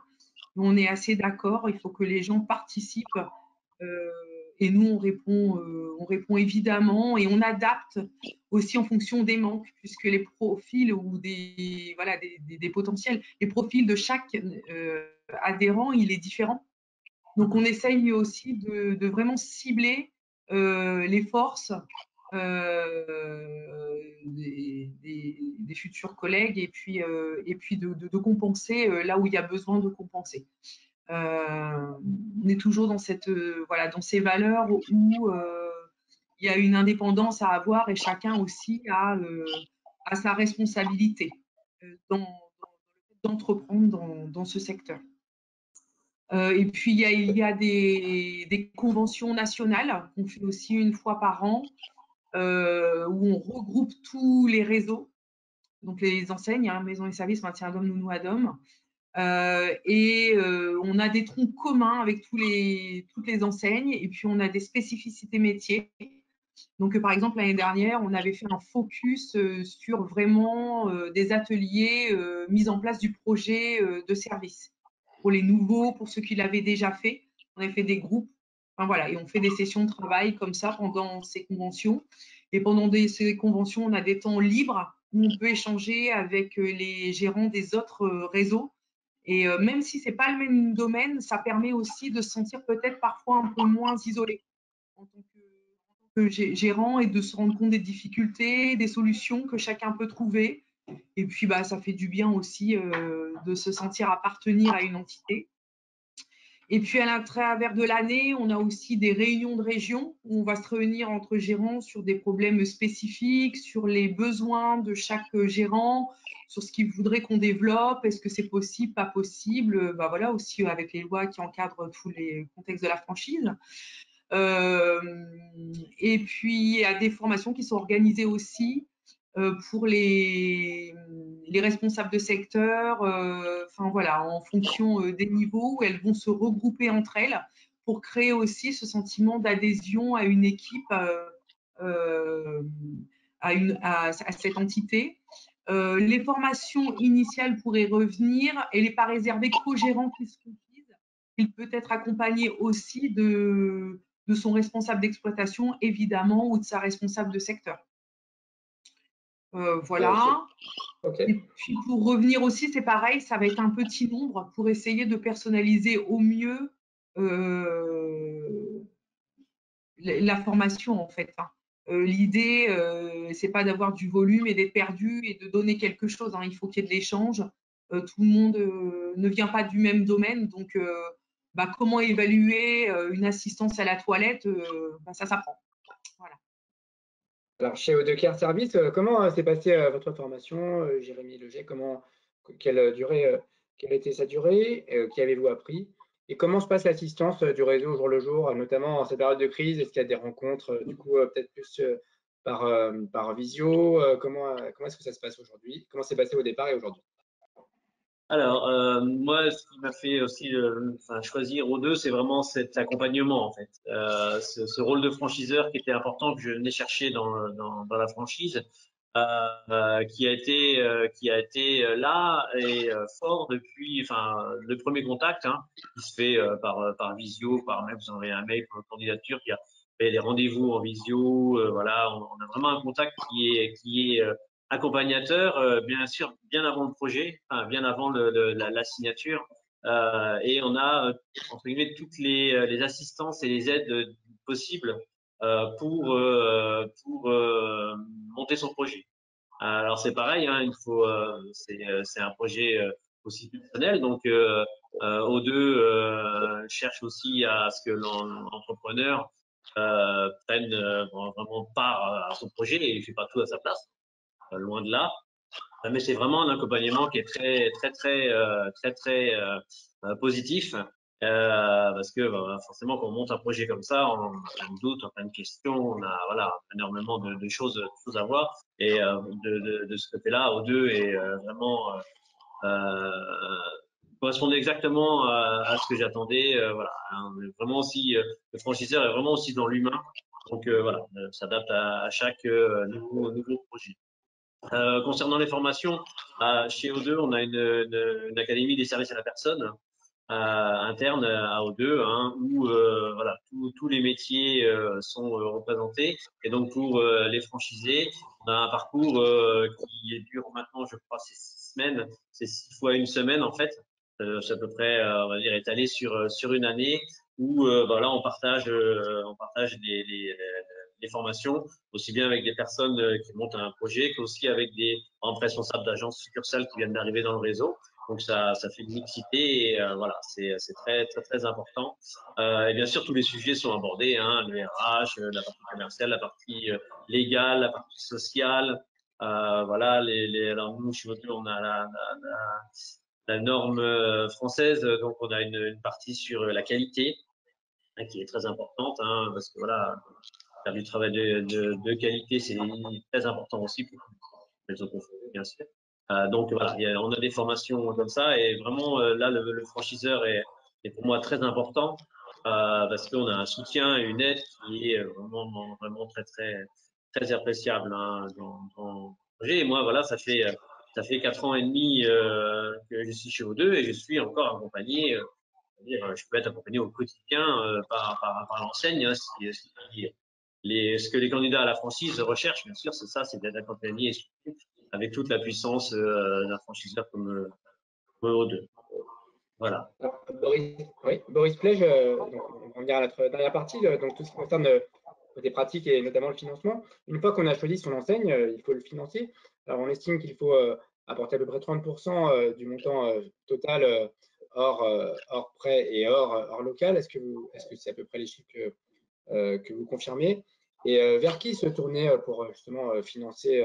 On est assez d'accord, il faut que les gens participent et nous, on répond évidemment et on adapte aussi en fonction des manques, puisque les profils ou voilà, des potentiels, les profils de chaque adhérent, il est différent. Donc, on essaye aussi de vraiment cibler les forces des futurs collègues et puis de compenser là où il y a besoin de compenser. On est toujours dans voilà, dans ces valeurs où il y a une indépendance à avoir et chacun aussi a sa responsabilité d'entreprendre dans ce secteur. Et puis, il y a des conventions nationales qu'on fait aussi une fois par an, où on regroupe tous les réseaux, donc les enseignes, hein, maisons et services, maintien d'hommes, nounou à d'hommes. On a des troncs communs avec toutes les enseignes, et puis on a des spécificités métiers. Donc, par exemple, l'année dernière, on avait fait un focus sur vraiment des ateliers mis en place du projet de service. Pour les nouveaux, pour ceux qui l'avaient déjà fait, on avait fait des groupes. Enfin, voilà, et on fait des sessions de travail comme ça pendant ces conventions. Et pendant ces conventions, on a des temps libres où on peut échanger avec les gérants des autres réseaux. Et même si ce n'est pas le même domaine, ça permet aussi de se sentir peut-être parfois un peu moins isolé en tant que gérant et de se rendre compte des difficultés, des solutions que chacun peut trouver. Et puis, bah, ça fait du bien aussi de se sentir appartenir à une entité. Et puis, à travers de l'année, on a aussi des réunions de région où on va se réunir entre gérants sur des problèmes spécifiques, sur les besoins de chaque gérant, sur ce qu'il voudrait qu'on développe, est-ce que c'est possible, pas possible, bah voilà, aussi avec les lois qui encadrent tous les contextes de la franchise. Et puis, il y a des formations qui sont organisées aussi pour les responsables de secteur, enfin voilà, en fonction des niveaux, où elles vont se regrouper entre elles pour créer aussi ce sentiment d'adhésion à une équipe, à cette entité. Les formations initiales pourraient revenir, elle n'est pas réservée qu'aux gérants qui se confisent. Il peut être accompagné aussi de son responsable d'exploitation, évidemment, ou de sa responsable de secteur. Voilà. Okay. Et puis pour revenir aussi, c'est pareil, ça va être un petit nombre pour essayer de personnaliser au mieux la formation en fait. Hein. L'idée, c'est pas d'avoir du volume et d'être perdu et de donner quelque chose. Hein. Il faut qu'il y ait de l'échange. Tout le monde ne vient pas du même domaine, donc bah, comment évaluer une assistance à la toilette, bah, ça s'apprend. Voilà. Alors, chez Odecare Service, comment s'est passée votre formation, Jérémy Leger? Quelle durée, quelle était sa durée? Qu'avez-vous appris? Et comment se passe l'assistance du réseau au jour le jour, notamment en cette période de crise? Est-ce qu'il y a des rencontres, du coup, peut-être plus par visio? Comment est-ce que ça se passe aujourd'hui? Comment s'est passé au départ et aujourd'hui? Alors, moi, ce qui m'a fait aussi choisir O2, c'est vraiment cet accompagnement, en fait. Ce rôle de franchiseur qui était important, que je venais chercher dans la franchise, qui a été là et fort depuis le premier contact, hein, qui se fait par visio, par mail, vous envoyez un mail pour votre candidature, il y a des rendez-vous en visio, voilà, on a vraiment un contact qui est accompagnateur, bien sûr, bien avant le projet, enfin, bien avant la signature, et on a entre guillemets toutes les assistances et les aides possibles pour monter son projet. Alors c'est pareil, hein, c'est un projet aussi personnel, donc O2 cherche aussi à ce que l'entrepreneur prenne vraiment part à son projet et il fait pas tout à sa place, loin de là. Mais c'est vraiment un accompagnement qui est très positif. Parce que forcément quand on monte un projet comme ça, on a plein de doutes, on a plein de questions, on a voilà énormément de choses à voir. Et de ce côté-là, O2 est vraiment correspondait exactement à ce que j'attendais. Voilà, hein, vraiment aussi le franchiseur est vraiment aussi dans l'humain. Donc voilà, s'adapte à chaque nouveau projet. Concernant les formations, chez O2, on a une académie des services à la personne interne à O2, hein, où voilà, tous les métiers sont représentés. Et donc pour les franchisés, on a un parcours qui dure maintenant, je crois, c'est 6 semaines, c'est 6 fois une semaine en fait. C'est à peu près, on va dire, étalé sur une année où voilà, on partage les formations, aussi bien avec des personnes qui montent un projet qu'aussi avec des responsables d'agences succursales qui viennent d'arriver dans le réseau. Donc ça fait une mixité et voilà, c'est très important. Et bien sûr, tous les sujets sont abordés, hein, le RH, la partie commerciale, la partie légale, la partie sociale. Voilà, alors nous, chez O2, on a la norme française, donc on a une partie sur la qualité hein, qui est très importante, hein, parce que voilà, faire du travail de qualité, c'est très important aussi pour les autres confondus, bien sûr. Donc voilà, on a des formations comme ça et vraiment là le franchiseur est pour moi très important parce qu'on a un soutien et une aide qui est vraiment très appréciable hein, dans le projet. Et moi voilà, ça fait 4 ans et demi que je suis chez O2 et je suis encore accompagné. Je peux être accompagné au quotidien par l'enseigne. Hein, ce que les candidats à la franchise recherchent, bien sûr, c'est ça, c'est d'être accompagné et soutenu avec toute la puissance d'un franchiseur comme O2. Voilà. Boris Plège, donc on va venir à notre dernière partie, donc tout ce qui concerne des pratiques et notamment le financement. Une fois qu'on a choisi son enseigne, il faut le financer. Alors on estime qu'il faut apporter à peu près 30% du montant total hors prêt et hors local. Est-ce que c'est à peu près les chiffres que vous confirmez? Et vers qui se tourner pour justement financer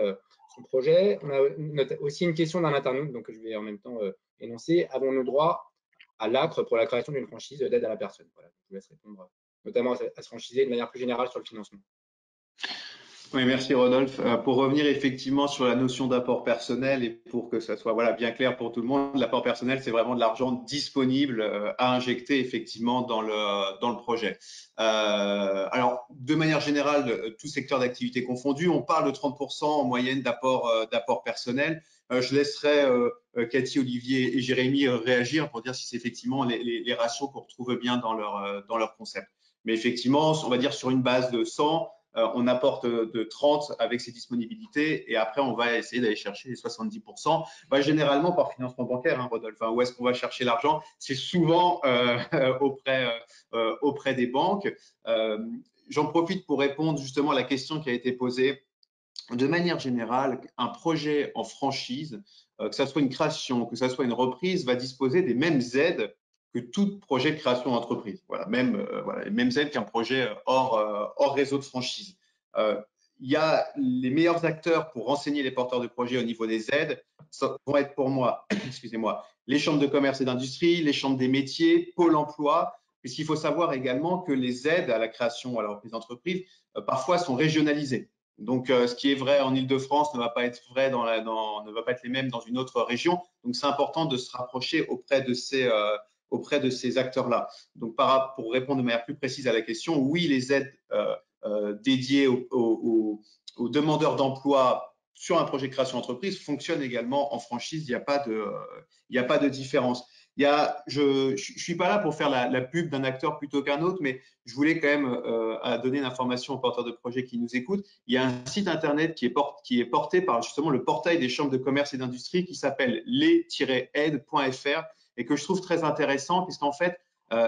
son projet? On a aussi une question d'un internaute, donc je vais en même temps énoncer. Avons-nous droit à l'ACRE pour la création d'une franchise d'aide à la personne? Voilà, je vous laisse répondre notamment à ce franchisé de manière plus générale sur le financement. Oui, merci Rodolphe. Pour revenir effectivement sur la notion d'apport personnel et pour que ça soit voilà, bien clair pour tout le monde, l'apport personnel, c'est vraiment de l'argent disponible à injecter effectivement dans le projet. Alors, de manière générale, tout secteur d'activité confondu, on parle de 30% en moyenne d'apport personnel. Je laisserai Cathy, Olivier et Jérémy réagir pour dire si c'est effectivement les ratios qu'on retrouve bien dans leur concept. Mais effectivement, on va dire sur une base de 100, on apporte de 30 avec ses disponibilités et après on va essayer d'aller chercher les 70%. Généralement par financement bancaire, hein, Rodolphe. Où est-ce qu'on va chercher l'argent? C'est souvent auprès des banques. J'en profite pour répondre justement à la question qui a été posée. De manière générale, un projet en franchise, que ce soit une création, que ce soit une reprise, va disposer des mêmes aides que tout projet de création d'entreprise. Voilà, les mêmes aides qu'un projet hors réseau de franchise. Il y a les meilleurs acteurs pour renseigner les porteurs de projets au niveau des aides vont être pour moi, excusez-moi, les chambres de commerce et d'industrie, les chambres des métiers, Pôle emploi, puisqu'il faut savoir également que les aides à la création, à la reprise d'entreprise, parfois sont régionalisées. Donc, ce qui est vrai en Île-de-France ne va pas être vrai ne va pas être les mêmes dans une autre région. Donc, c'est important de se rapprocher auprès de ces acteurs-là. Donc, pour répondre de manière plus précise à la question, oui, les aides dédiées aux demandeurs d'emploi sur un projet de création d'entreprise fonctionnent également en franchise. Il n'y a pas de différence. Je ne suis pas là pour faire la pub d'un acteur plutôt qu'un autre, mais je voulais quand même donner une information aux porteurs de projets qui nous écoutent. Il y a un site internet qui est porté par justement le portail des chambres de commerce et d'industrie qui s'appelle les-aides.fr et que je trouve très intéressant puisqu'en fait,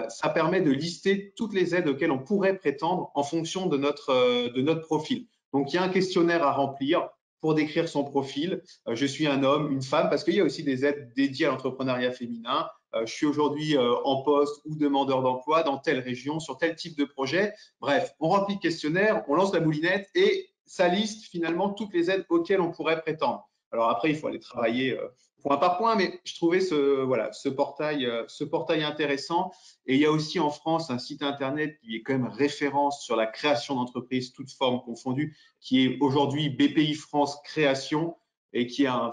ça permet de lister toutes les aides auxquelles on pourrait prétendre en fonction de notre profil. Donc, il y a un questionnaire à remplir pour décrire son profil. Je suis un homme, une femme, parce qu'il y a aussi des aides dédiées à l'entrepreneuriat féminin. Je suis aujourd'hui en poste ou demandeur d'emploi dans telle région, sur tel type de projet. Bref, on remplit le questionnaire, on lance la moulinette et ça liste finalement toutes les aides auxquelles on pourrait prétendre. Alors après, il faut aller travailler point par point, mais je trouvais ce portail intéressant. Et il y a aussi en France un site internet qui est quand même référence sur la création d'entreprises, toutes formes confondues, qui est aujourd'hui BPI France Création et qui est une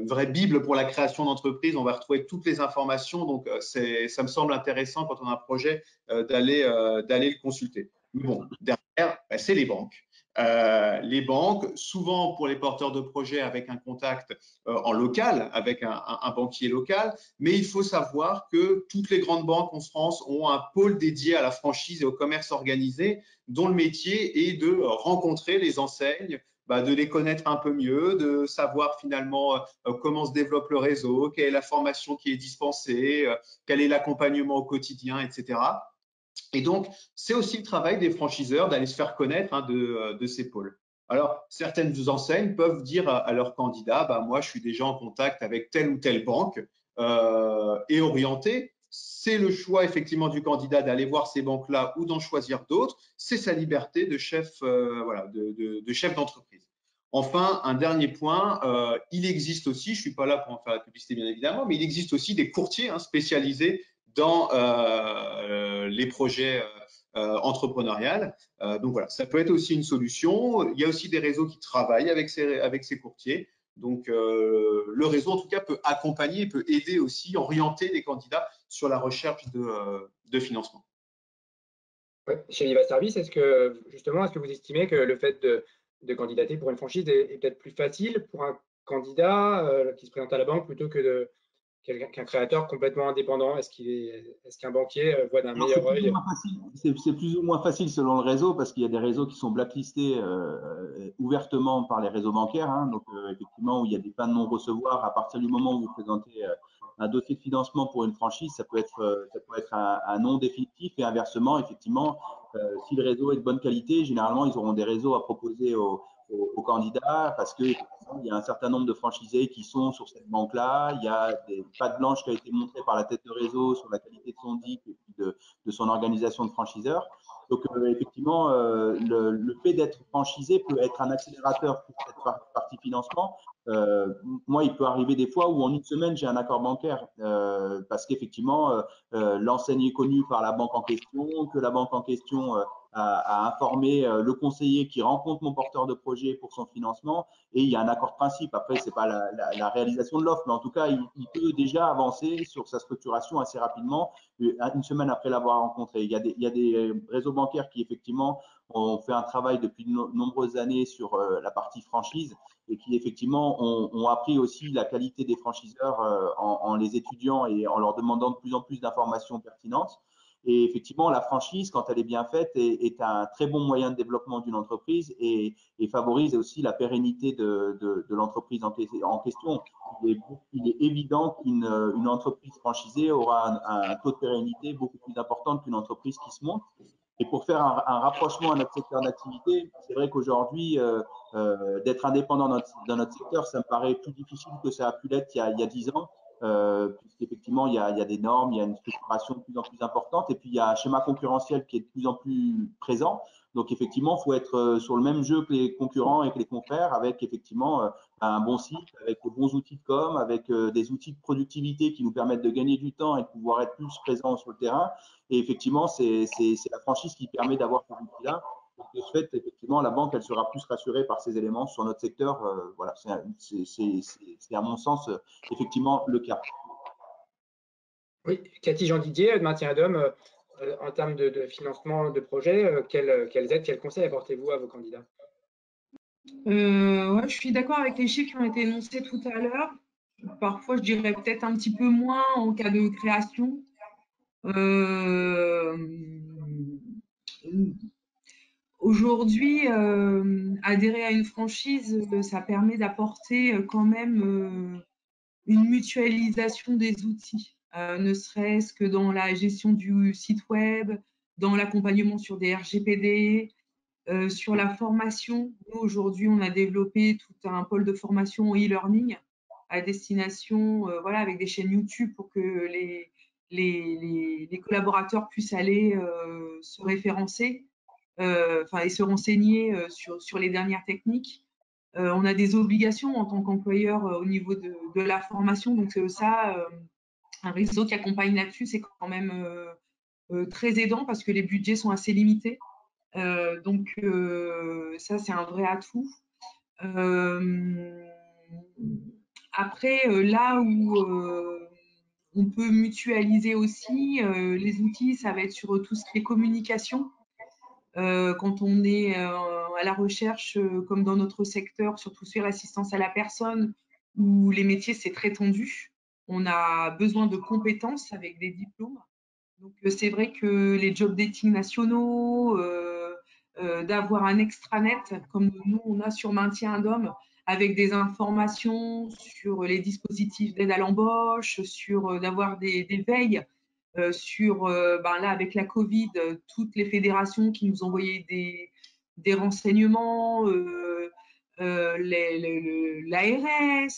vraie bible pour la création d'entreprises. On va retrouver toutes les informations, donc ça me semble intéressant quand on a un projet d'aller le consulter. Mais bon, derrière, c'est les banques. Les banques, souvent pour les porteurs de projets avec un contact en local, avec un banquier local, mais il faut savoir que toutes les grandes banques en France ont un pôle dédié à la franchise et au commerce organisé, dont le métier est de rencontrer les enseignes, de les connaître un peu mieux, de savoir finalement comment se développe le réseau, quelle est la formation qui est dispensée, quel est l'accompagnement au quotidien, etc. Et donc, c'est aussi le travail des franchiseurs d'aller se faire connaître de ces pôles. Alors, certaines enseignes peuvent dire à leurs candidats, moi, je suis déjà en contact avec telle ou telle banque et orienté. C'est le choix effectivement du candidat d'aller voir ces banques-là ou d'en choisir d'autres. C'est sa liberté de chef, de chef d'entreprise. Enfin, un dernier point, il existe aussi, je ne suis pas là pour en faire la publicité bien évidemment, mais il existe aussi des courtiers spécialisés dans les projets entrepreneuriales. Donc voilà, ça peut être aussi une solution. Il y a aussi des réseaux qui travaillent avec ces courtiers. Donc le réseau, en tout cas, peut accompagner, peut aider aussi, orienter les candidats sur la recherche de financement. Ouais. Chez Viva Service, est-ce que vous estimez que le fait de candidater pour une franchise est peut-être plus facile pour un candidat qui se présente à la banque plutôt que qu'un créateur complètement indépendant? Est-ce qu'un banquier voit d'un meilleur œil? C'est plus ou moins facile selon le réseau parce qu'il y a des réseaux qui sont blacklistés ouvertement par les réseaux bancaires. Donc, effectivement, où il y a des fins de non-recevoir, à partir du moment où vous présentez un dossier de financement pour une franchise, ça peut être un non définitif et inversement, effectivement, si le réseau est de bonne qualité, généralement, ils auront des réseaux à proposer aux candidats parce qu'il y a un certain nombre de franchisés qui sont sur cette banque-là. Il y a des pattes blanches qui ont été montrées par la tête de réseau sur la qualité de son DIP et puis de son organisation de franchiseur. Donc, effectivement, le fait d'être franchisé peut être un accélérateur pour cette partie financement. Moi, il peut arriver des fois où en une semaine, j'ai un accord bancaire parce qu'effectivement, l'enseigne est connue par la banque en question, que la banque en question à informer le conseiller qui rencontre mon porteur de projet pour son financement et il y a un accord de principe. Après, c'est pas la réalisation de l'offre, mais en tout cas, il peut déjà avancer sur sa structuration assez rapidement, une semaine après l'avoir rencontré. Il y a des réseaux bancaires qui, effectivement, ont fait un travail depuis de nombreuses années sur la partie franchise et qui, effectivement, ont appris aussi la qualité des franchiseurs en les étudiant et en leur demandant de plus en plus d'informations pertinentes. Et effectivement, la franchise, quand elle est bien faite, est un très bon moyen de développement d'une entreprise et favorise aussi la pérennité de l'entreprise en question. Il est évident qu'une entreprise franchisée aura un taux de pérennité beaucoup plus important qu'une entreprise qui se monte. Et pour faire un rapprochement à notre secteur d'activité, c'est vrai qu'aujourd'hui, d'être indépendant dans notre secteur, ça me paraît plus difficile que ça a pu l'être il y a 10 ans. Puisqu'effectivement, il y a des normes, il y a une structuration de plus en plus importante, et puis il y a un schéma concurrentiel qui est de plus en plus présent. Donc, effectivement, il faut être sur le même jeu que les concurrents et que les confrères, avec effectivement un bon site, avec de bons outils de com, avec des outils de productivité qui nous permettent de gagner du temps et de pouvoir être plus présents sur le terrain. Et effectivement, c'est la franchise qui permet d'avoir ces outils-là. De ce fait, effectivement, la banque, elle sera plus rassurée par ces éléments sur notre secteur. Voilà, c'est à mon sens effectivement le cas. Oui, Cathy Jean-Didier, de Maintien à Dôme, en termes de financement de projet, quelles aides, quels conseils apportez-vous à vos candidats? Ouais, je suis d'accord avec les chiffres qui ont été énoncés tout à l'heure. Parfois, je dirais peut-être un petit peu moins en cas de création. Aujourd'hui, adhérer à une franchise, ça permet d'apporter quand même une mutualisation des outils, ne serait-ce que dans la gestion du site web, dans l'accompagnement sur des RGPD, sur la formation. Nous, aujourd'hui, on a développé tout un pôle de formation e-learning à destination, voilà, avec des chaînes YouTube pour que les collaborateurs puissent aller se référencer et se renseigner sur les dernières techniques. On a des obligations en tant qu'employeur au niveau de la formation. Donc, un réseau qui accompagne là-dessus, c'est quand même très aidant parce que les budgets sont assez limités. Donc, ça, c'est un vrai atout. Après, là où on peut mutualiser aussi les outils, ça va être sur tout ce qui est communication. quand on est à la recherche, comme dans notre secteur, surtout sur l'assistance à la personne, où les métiers, c'est très tendu. On a besoin de compétences avec des diplômes. Donc, c'est vrai que les job dating nationaux, d'avoir un extranet comme nous, on a sur Maintien d'Homme, avec des informations sur les dispositifs d'aide à l'embauche, sur d'avoir des veilles sur, là, avec la Covid, toutes les fédérations qui nous envoyaient des renseignements, l'ARS,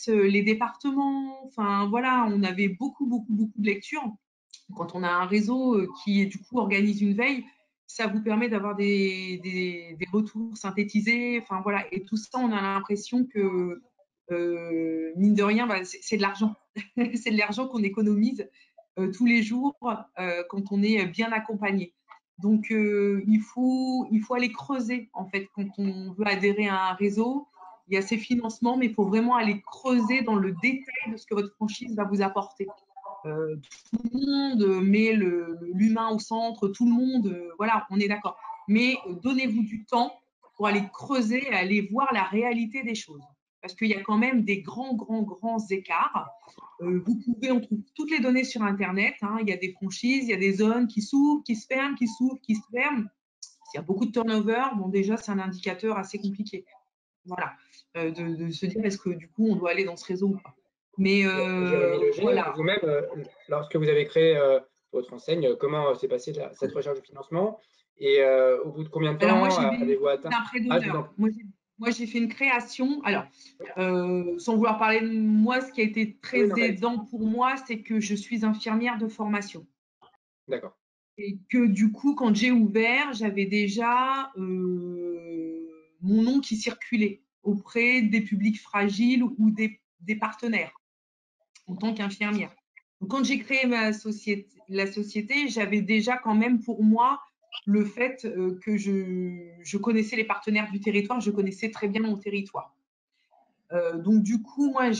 les départements, enfin voilà, on avait beaucoup de lectures. Quand on a un réseau qui, du coup, organise une veille, ça vous permet d'avoir des retours synthétisés, enfin voilà, et tout ça, on a l'impression que, mine de rien, c'est de l'argent. C'est de l'argent qu'on économise tous les jours quand on est bien accompagné. Donc, il faut aller creuser, en fait, quand on veut adhérer à un réseau. Il y a ces financements, mais il faut vraiment aller creuser dans le détail de ce que votre franchise va vous apporter. Tout le monde met l'humain au centre, tout le monde, voilà, on est d'accord. Mais donnez-vous du temps pour aller creuser, aller voir la réalité des choses. Parce qu'il y a quand même des grands écarts. On trouve toutes les données sur Internet. Hein. Il y a des franchises, il y a des zones qui s'ouvrent, qui se ferment, qui s'ouvrent, qui se ferment. S'il y a beaucoup de turnover, bon, déjà, c'est un indicateur assez compliqué. Voilà, de se dire est-ce que du coup, on doit aller dans ce réseau ou pas. Mais Jérémy Leger, voilà. vous-même, lorsque vous avez créé votre enseigne, comment s'est passée cette recherche de financement et au bout de combien de Alors, moi, temps j'ai avez-vous bénéficié atteint? d'un prêt Ah, je vous en d'honneur. prie. Moi, j'ai fait une création. Alors, sans vouloir parler de moi, ce qui a été Oui, très non, mais aidant pour moi, c'est que je suis infirmière de formation. d'accord. Et que du coup, quand j'ai ouvert, j'avais déjà mon nom qui circulait auprès des publics fragiles ou des partenaires en tant qu'infirmière. Donc, quand j'ai créé la société, j'avais déjà quand même pour moi le fait que je connaissais les partenaires du territoire, je connaissais très bien mon territoire. Donc, du coup, moi,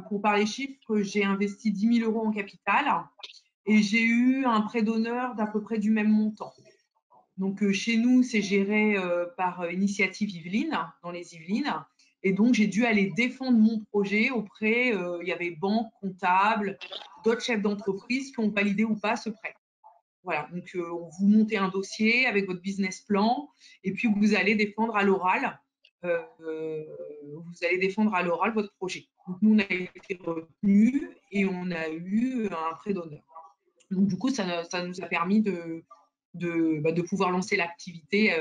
pour parler chiffres, j'ai investi 10 000 € en capital et j'ai eu un prêt d'honneur d'à peu près du même montant. Donc, chez nous, c'est géré par Initiative Yvelines, dans les Yvelines. Et donc, j'ai dû aller défendre mon projet auprès, il y avait banques, comptables, d'autres chefs d'entreprise qui ont validé ou pas ce prêt. Voilà, donc vous montez un dossier avec votre business plan et puis vous allez défendre à l'oral, votre projet. Donc, nous, on a été retenus et on a eu un prêt d'honneur. Donc, du coup, ça nous a permis de pouvoir lancer l'activité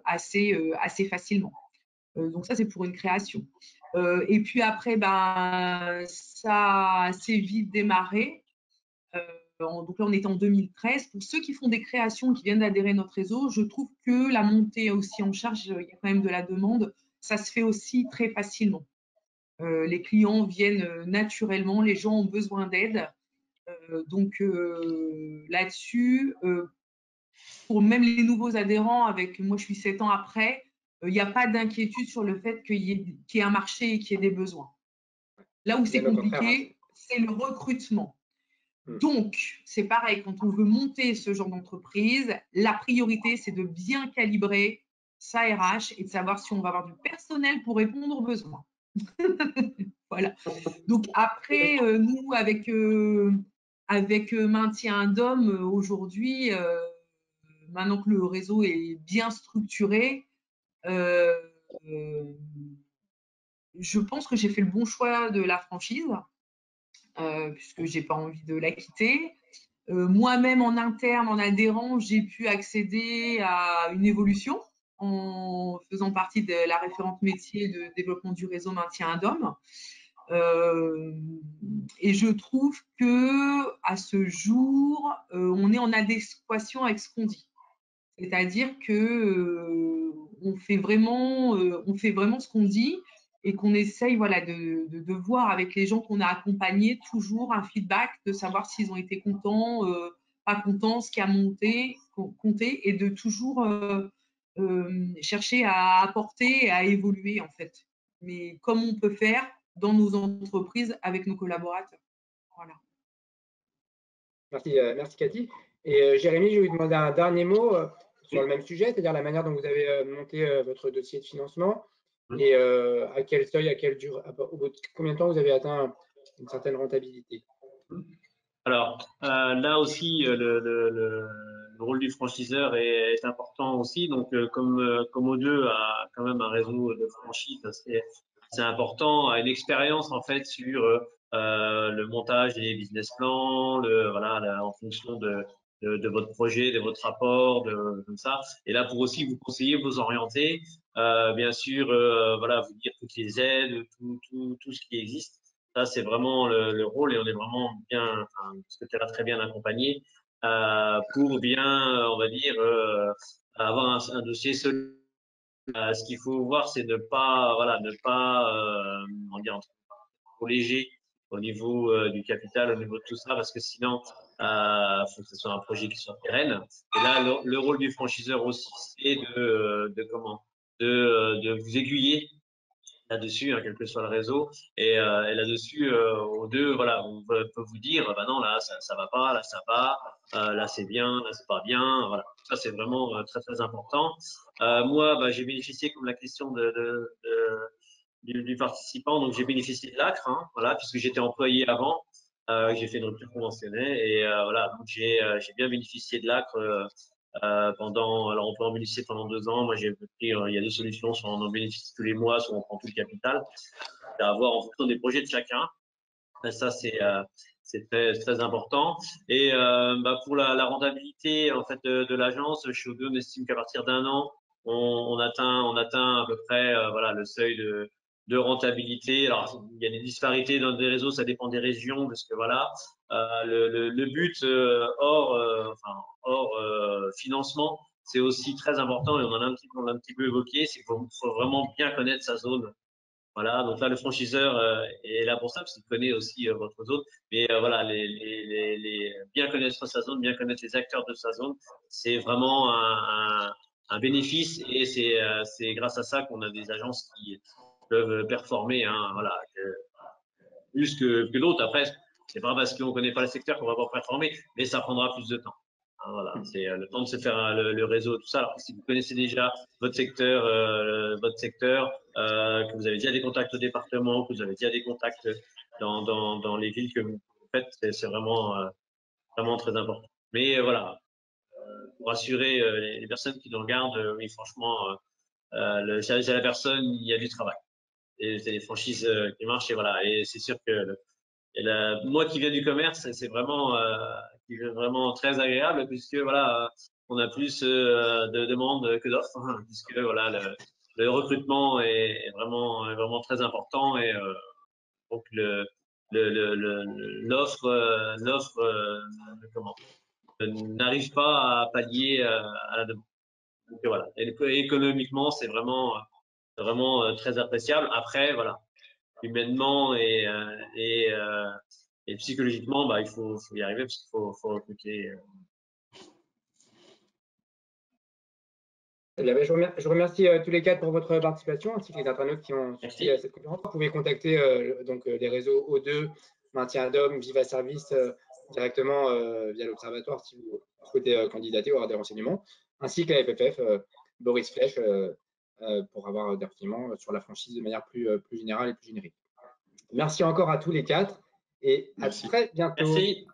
assez facilement. Donc, ça, c'est pour une création. Et puis après, ça a assez vite démarré. Donc là, on était en 2013. Pour ceux qui font des créations, qui viennent d'adhérer à notre réseau, je trouve que la montée aussi en charge, il y a quand même de la demande, ça se fait aussi très facilement. Les clients viennent naturellement, les gens ont besoin d'aide. Donc là-dessus, pour même les nouveaux adhérents, moi je suis 7 ans après, il n'y a pas d'inquiétude sur le fait qu'il y ait un marché et qu'il y ait des besoins. Là où c'est Bien au contraire, hein, compliqué, c'est le recrutement. Hmm. Donc, c'est pareil, quand on veut monter ce genre d'entreprise, la priorité, c'est de bien calibrer sa RH et de savoir si on va avoir du personnel pour répondre aux besoins. Voilà. Donc après, nous, avec Maintien d'Homme, aujourd'hui, maintenant que le réseau est bien structuré, je pense que j'ai fait le bon choix de la franchise, puisque j'ai pas envie de la quitter. Moi-même, en interne, en adhérant, j'ai pu accéder à une évolution en faisant partie de la référente métier de développement du réseau Maintien d'Homme. Et je trouve que à ce jour, on est en adéquation avec ce qu'on dit. C'est-à-dire que on fait vraiment ce qu'on dit et qu'on essaye de voir avec les gens qu'on a accompagnés toujours un feedback, de savoir s'ils ont été contents, pas contents, ce qui a compté, et de toujours chercher à apporter et à évoluer en fait. Mais comme on peut faire dans nos entreprises avec nos collaborateurs. Voilà. Merci, merci Cathy. Et Jérémy, je vais vous demander un dernier mot. sur le même sujet, c'est-à-dire la manière dont vous avez monté votre dossier de financement et à quel seuil, à quelle durée, au bout de combien de temps vous avez atteint une certaine rentabilité? Alors, là aussi, le rôle du franchiseur est important aussi. Donc, comme O2 a quand même un réseau de franchises c'est important, a une expérience en fait sur le montage des business plans, voilà, en fonction de votre projet, de votre rapport, comme ça. Et là, pour aussi vous conseiller, vous orienter, bien sûr, voilà, vous dire toutes les aides, tout ce qui existe. Ça, c'est vraiment le rôle et on est vraiment bien, enfin, parce que tu es là très bien accompagné pour bien, on va dire, avoir un dossier solide. Ce qu'il faut voir, c'est ne pas, voilà, ne pas, on dire, trop léger au niveau du capital, au niveau de tout ça, parce que sinon, faut que ce soit un projet qui soit pérenne. Et là, le rôle du franchiseur aussi, c'est de vous aiguiller là-dessus, hein, quel que soit le réseau. Et là-dessus, aux deux, voilà, on peut vous dire, bah non, là, ça va pas, là, ça va, là, c'est bien, là, c'est pas bien. Voilà. Ça, c'est vraiment très, très important. Moi, bah, j'ai bénéficié, comme la question du participant, donc j'ai bénéficié de l'ACRE, hein, voilà, puisque j'étais employé avant. J'ai fait une rupture conventionnelle et voilà, donc j'ai bien bénéficié de l'ACRE alors on peut en bénéficier pendant 2 ans. Moi, j'ai pris, il y a 2 solutions, soit on en bénéficie tous les mois, soit on prend tout le capital. C'est à voir en fonction des projets de chacun. Et ça, c'est très, très important. Et bah, pour la rentabilité en fait de l'agence, chez O2, on estime qu'à partir d'1 an, on atteint à peu près voilà le seuil de rentabilité. Alors, il y a des disparités dans des réseaux, ça dépend des régions, parce que voilà, le but hors financement, c'est aussi très important et on a un petit peu évoqué, c'est qu'il faut vraiment bien connaître sa zone. Voilà, donc là, le franchiseur est là pour ça, parce qu'il connaît aussi votre zone. Mais voilà, bien connaître sa zone, bien connaître les acteurs de sa zone, c'est vraiment un bénéfice et c'est grâce à ça qu'on a des agences qui peuvent performer, hein, voilà, plus que d'autres. Après, c'est pas parce qu'on connaît pas le secteur qu'on va pas performer, mais ça prendra plus de temps. Hein, voilà, c'est le temps de se faire le réseau, tout ça. Alors si vous connaissez déjà votre secteur, que vous avez déjà des contacts au département, que vous avez déjà des contacts dans les villes que vous faites, c'est vraiment vraiment très important. Mais voilà, pour rassurer les personnes qui nous regardent, oui, franchement, le service à la personne, il y a du travail. Et c'est des franchises qui marchent et voilà. Et c'est sûr que moi qui viens du commerce, c'est vraiment très agréable puisque voilà, on a plus de demandes que d'offres, hein, puisque voilà le recrutement est vraiment très important et donc l'offre comment n'arrive pas à pallier à la demande. Donc voilà, et économiquement c'est vraiment très appréciable. Après voilà, humainement et psychologiquement, bah, il faut y arriver parce qu'il faut recruter. Eh bien, je remercie tous les quatre pour votre participation, ainsi que les internautes qui ont suivi cette conférence. Vous pouvez contacter donc, les réseaux O2, Maintien d'Hommes, Viva Service directement via l'Observatoire si vous souhaitez candidater ou avoir des renseignements, ainsi que la FFF, Boris Flech, pour avoir des renseignements sur la franchise de manière plus générale et plus générique. Merci encore à tous les quatre et à très bientôt. Merci.